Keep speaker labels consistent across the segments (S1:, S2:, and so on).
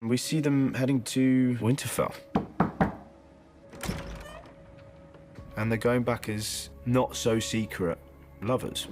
S1: We see them heading to Winterfell. And they're going back as not-so-secret lovers.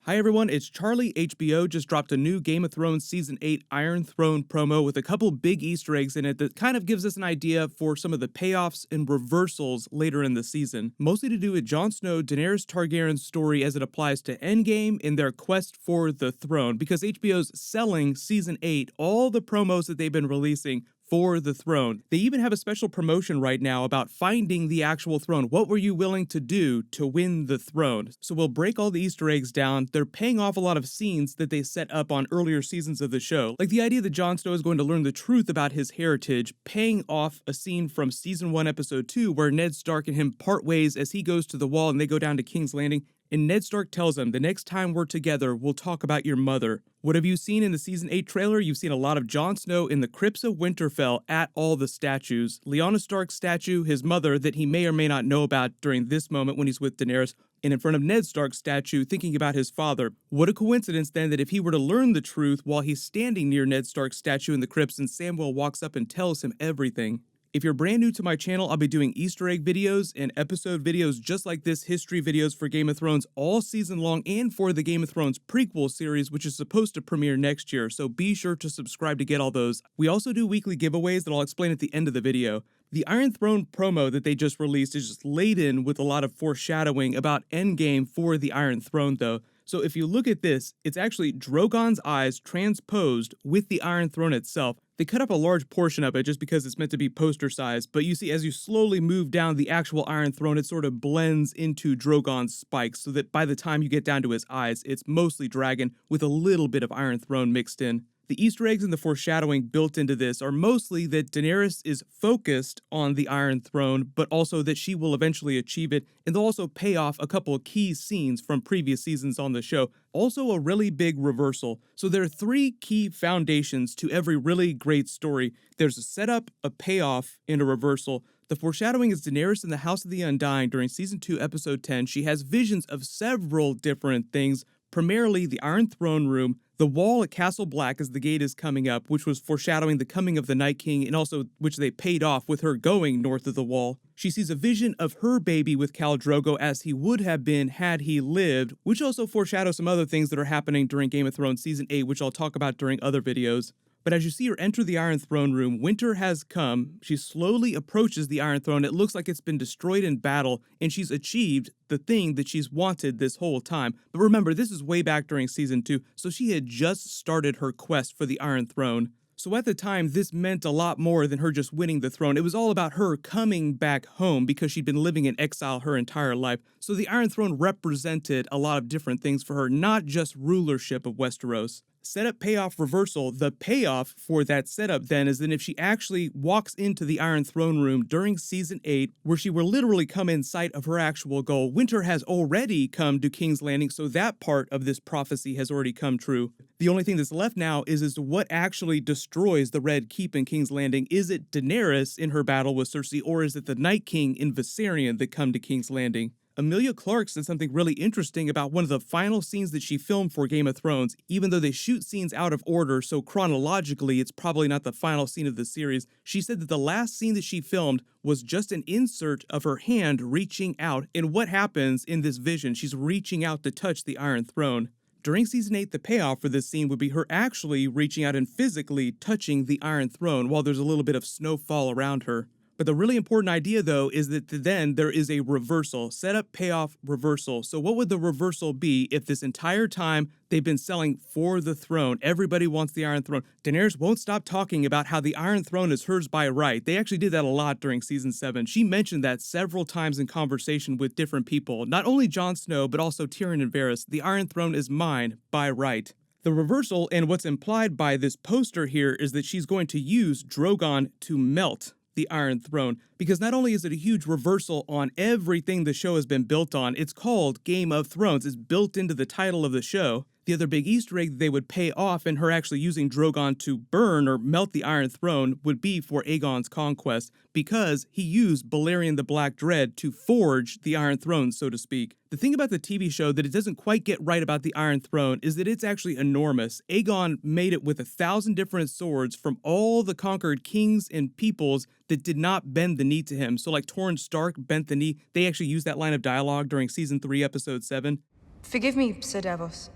S2: Hi everyone, it's Charlie. HBO just dropped a new Game of Thrones Season 8 Iron Throne promo with a couple big Easter eggs in it that kind of gives us an idea for some of the payoffs and reversals later in the season. Mostly to do with Jon Snow, Daenerys Targaryen's story as it applies to Endgame in their quest for the throne, because HBO's selling Season 8, all the promos that they've been releasing for the throne. They even have a special promotion right now about finding the actual throne. What were you willing to do to win the throne? So we'll break all the Easter eggs down. They're paying off a lot of scenes that they set up on earlier seasons of the show. Like the idea that Jon Snow is going to learn the truth about his heritage, paying off a scene from Season 1, Episode 2, where Ned Stark and him part ways as he goes to the wall and they go down to King's Landing. And Ned Stark tells him, the next time we're together, we'll talk about your mother. What have you seen in the Season 8 trailer? You've seen a lot of Jon Snow in the crypts of Winterfell at all the statues. Lyanna Stark's statue, his mother, that he may or may not know about during this moment when he's with Daenerys, and in front of Ned Stark's statue, thinking about his father. What a coincidence, then, that if he were to learn the truth while he's standing near Ned Stark's statue in the crypts and Samwell walks up and tells him everything. If you're brand new to my channel, I'll be doing Easter egg videos and episode videos just like this, history videos for Game of Thrones all season long and for the Game of Thrones prequel series, which is supposed to premiere next year, so be sure to subscribe to get all those. We also do weekly giveaways that I'll explain at the end of the video. The Iron Throne promo that they just released is just laden with a lot of foreshadowing about Endgame for the Iron Throne, though. So if you look at this, it's actually Drogon's eyes transposed with the Iron Throne itself. They cut up a large portion of it just because it's meant to be poster size, but you see as you slowly move down the actual Iron Throne, it sort of blends into Drogon's spikes so that by the time you get down to his eyes, it's mostly dragon with a little bit of Iron Throne mixed in. The Easter eggs and the foreshadowing built into this are mostly that Daenerys is focused on the Iron Throne, but also that she will eventually achieve it, and they'll also pay off a couple of key scenes from previous seasons on the show. Also a really big reversal. So there are three key foundations to every really great story. There's a setup, a payoff, and a reversal. The foreshadowing is Daenerys in the House of the Undying during Season 2, Episode 10. She has visions of several different things, primarily the Iron Throne Room, the wall at Castle Black as the gate is coming up, which was foreshadowing the coming of the Night King, and also which they paid off with her going north of the wall. She sees a vision of her baby with Khal Drogo as he would have been had he lived, which also foreshadows some other things that are happening during Game of Thrones Season 8, which I'll talk about during other videos. But as you see her enter the Iron Throne Room, winter has come. She slowly approaches the Iron Throne. It looks like it's been destroyed in battle, and she's achieved the thing that she's wanted this whole time. But remember, this is way back during Season 2, so she had just started her quest for the Iron Throne. So at the time, this meant a lot more than her just winning the throne. It was all about her coming back home because she'd been living in exile her entire life. So the Iron Throne represented a lot of different things for her, not just rulership of Westeros. Setup, payoff, reversal. The payoff for that setup then is that if she actually walks into the Iron Throne Room during Season 8, where she will literally come in sight of her actual goal, winter has already come to King's Landing, so that part of this prophecy has already come true. The only thing that's left now is what actually destroys the Red Keep in King's Landing. Is it Daenerys in her battle with Cersei, or is it the Night King in Viserion that come to King's Landing? Emilia Clarke said something really interesting about one of the final scenes that she filmed for Game of Thrones. Even though they shoot scenes out of order, so chronologically it's probably not the final scene of the series, she said that the last scene that she filmed was just an insert of her hand reaching out. And what happens in this vision? She's reaching out to touch the Iron Throne. During Season 8, the payoff for this scene would be her actually reaching out and physically touching the Iron Throne while there's a little bit of snowfall around her. But the really important idea, though, is that then there is a reversal. Setup, payoff, reversal. So what would the reversal be if this entire time they've been selling for the throne? Everybody wants the Iron Throne. Daenerys won't stop talking about how the Iron Throne is hers by right. They actually did that a lot during Season 7. She mentioned that several times in conversation with different people. Not only Jon Snow, but also Tyrion and Varys. The Iron Throne is mine by right. The reversal, and what's implied by this poster here, is that she's going to use Drogon to melt the Iron Throne, because not only is it a huge reversal on everything the show has been built on, it's called Game of Thrones. It's built into the title of the show. The other big Easter egg that they would pay off in her actually using Drogon to burn or melt the Iron Throne would be for Aegon's conquest, because he used Balerion the Black Dread to forge the Iron Throne, so to speak. The thing about the TV show that it doesn't quite get right about the Iron Throne is that it's actually enormous. Aegon made it with 1,000 different swords from all the conquered kings and peoples that did not bend the knee to him. So like Torrhen Stark bent the knee. They actually used that line of dialogue during season 3, episode 7.
S3: Forgive me, Sir Davos.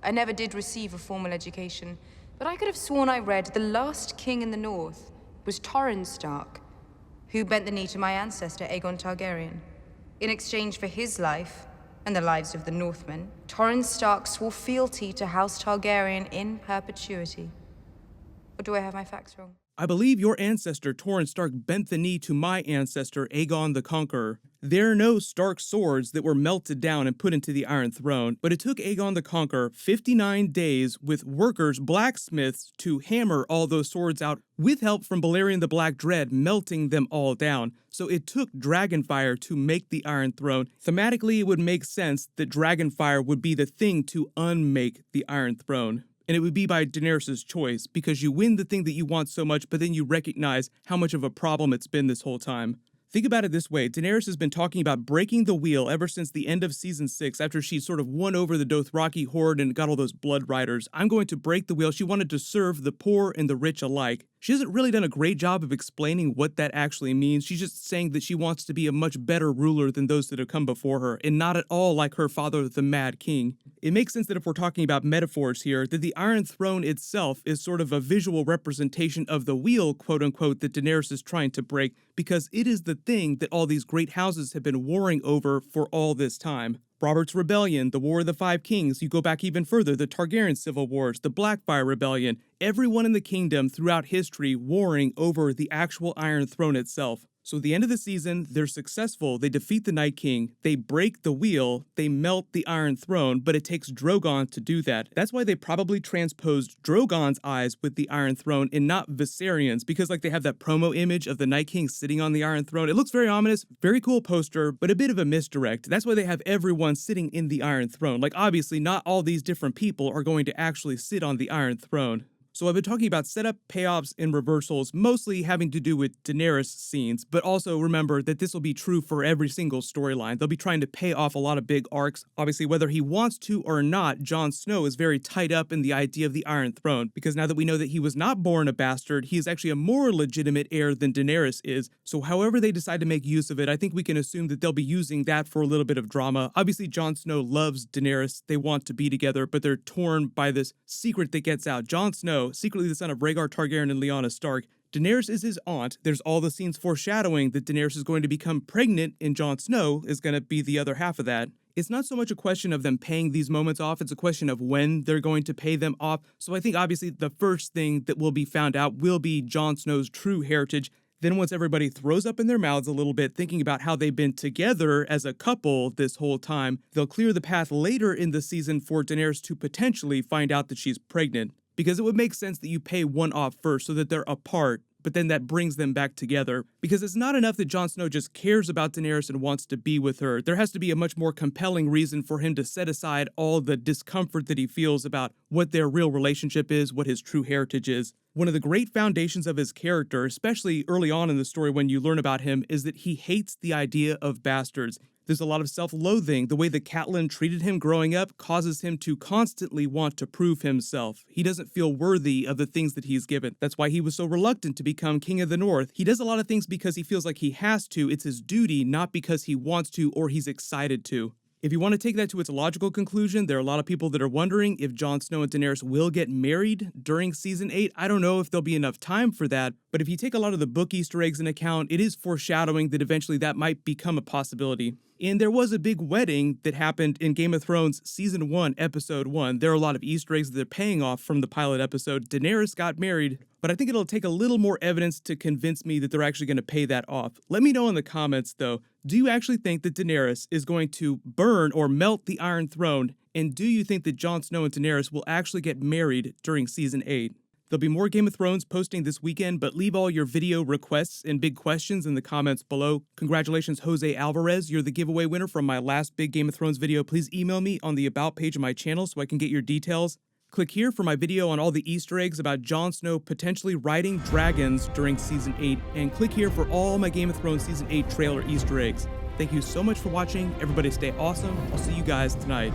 S3: I never did receive a formal education, but I could have sworn I read the last king in the north was Torrhen Stark, who bent the knee to my ancestor Aegon Targaryen. In exchange for his life, and the lives of the Northmen, Torrhen Stark swore fealty to House Targaryen in perpetuity. Or do I have my facts wrong?
S2: I believe your ancestor Torrhen Stark bent the knee to my ancestor Aegon the Conqueror. There are no Stark swords that were melted down and put into the Iron Throne, but it took Aegon the Conqueror 59 days with workers, blacksmiths, to hammer all those swords out with help from Balerion the Black Dread melting them all down. So it took Dragonfire to make the Iron Throne. Thematically, it would make sense that Dragonfire would be the thing to unmake the Iron Throne. And it would be by Daenerys' choice, because you win the thing that you want so much, but then you recognize how much of a problem it's been this whole time. Think about it this way. Daenerys has been talking about breaking the wheel ever since the end of season 6, after she sort of won over the Dothraki horde and got all those blood riders. I'm going to break the wheel. She wanted to serve the poor and the rich alike. She hasn't really done a great job of explaining what that actually means. She's just saying that she wants to be a much better ruler than those that have come before her, and not at all like her father, the Mad King. It makes sense that if we're talking about metaphors here, that the Iron Throne itself is sort of a visual representation of the wheel, quote-unquote, that Daenerys is trying to break, because it is the thing that all these great houses have been warring over for all this time. Robert's Rebellion, the War of the Five Kings, you go back even further, the Targaryen Civil Wars, the Blackfyre Rebellion, everyone in the kingdom throughout history warring over the actual Iron Throne itself. So at the end of the season, they're successful, they defeat the Night King, they break the wheel, they melt the Iron Throne, but it takes Drogon to do that. That's why they probably transposed Drogon's eyes with the Iron Throne and not Viserions, because like they have that promo image of the Night King sitting on the Iron Throne. It looks very ominous, very cool poster, but a bit of a misdirect. That's why they have everyone sitting in the Iron Throne. Like obviously not all these different people are going to actually sit on the Iron Throne. So I've been talking about setup, payoffs, and reversals, mostly having to do with Daenerys scenes, but also remember that this will be true for every single storyline. They'll be trying to pay off a lot of big arcs. Obviously, whether he wants to or not, Jon Snow is very tied up in the idea of the Iron Throne, because now that we know that he was not born a bastard, he is actually a more legitimate heir than Daenerys is. So however they decide to make use of it, I think we can assume that they'll be using that for a little bit of drama. Obviously, Jon Snow loves Daenerys. They want to be together, but they're torn by this secret that gets out. Jon Snow, secretly the son of Rhaegar Targaryen and Lyanna Stark. Daenerys is his aunt. There's all the scenes foreshadowing that Daenerys is going to become pregnant, and Jon Snow is going to be the other half of that. It's not so much a question of them paying these moments off, it's a question of when they're going to pay them off. So I think obviously the first thing that will be found out will be Jon Snow's true heritage. Then once everybody throws up in their mouths a little bit, thinking about how they've been together as a couple this whole time, they'll clear the path later in the season for Daenerys to potentially find out that she's pregnant. Because it would make sense that you pay one off first so that they're apart, but then that brings them back together. Because it's not enough that Jon Snow just cares about Daenerys and wants to be with her. There has to be a much more compelling reason for him to set aside all the discomfort that he feels about what their real relationship is, what his true heritage is. One of the great foundations of his character, especially early on in the story when you learn about him, is that he hates the idea of bastards. There's a lot of self-loathing. The way that Catelyn treated him growing up causes him to constantly want to prove himself. He doesn't feel worthy of the things that he's given. That's why he was so reluctant to become King of the North. He does a lot of things because he feels like he has to. It's his duty, not because he wants to or he's excited to. If you want to take that to its logical conclusion, there are a lot of people that are wondering if Jon Snow and Daenerys will get married during Season 8. I don't know if there'll be enough time for that, but if you take a lot of the book Easter eggs in account, it is foreshadowing that eventually that might become a possibility. And there was a big wedding that happened in Game of Thrones Season 1, Episode 1. There are a lot of Easter eggs that they're paying off from the pilot episode. Daenerys got married, but I think it'll take a little more evidence to convince me that they're actually going to pay that off. Let me know in the comments, though. Do you actually think that Daenerys is going to burn or melt the Iron Throne? And do you think that Jon Snow and Daenerys will actually get married during Season 8? There'll be more Game of Thrones posting this weekend, but leave all your video requests and big questions in the comments below. Congratulations, Jose Alvarez. You're the giveaway winner from my last big Game of Thrones video. Please email me on the About page of my channel so I can get your details. Click here for my video on all the Easter eggs about Jon Snow potentially riding dragons during Season 8, and click here for all my Game of Thrones Season 8 trailer Easter eggs. Thank you so much for watching. Everybody stay awesome. I'll see you guys tonight.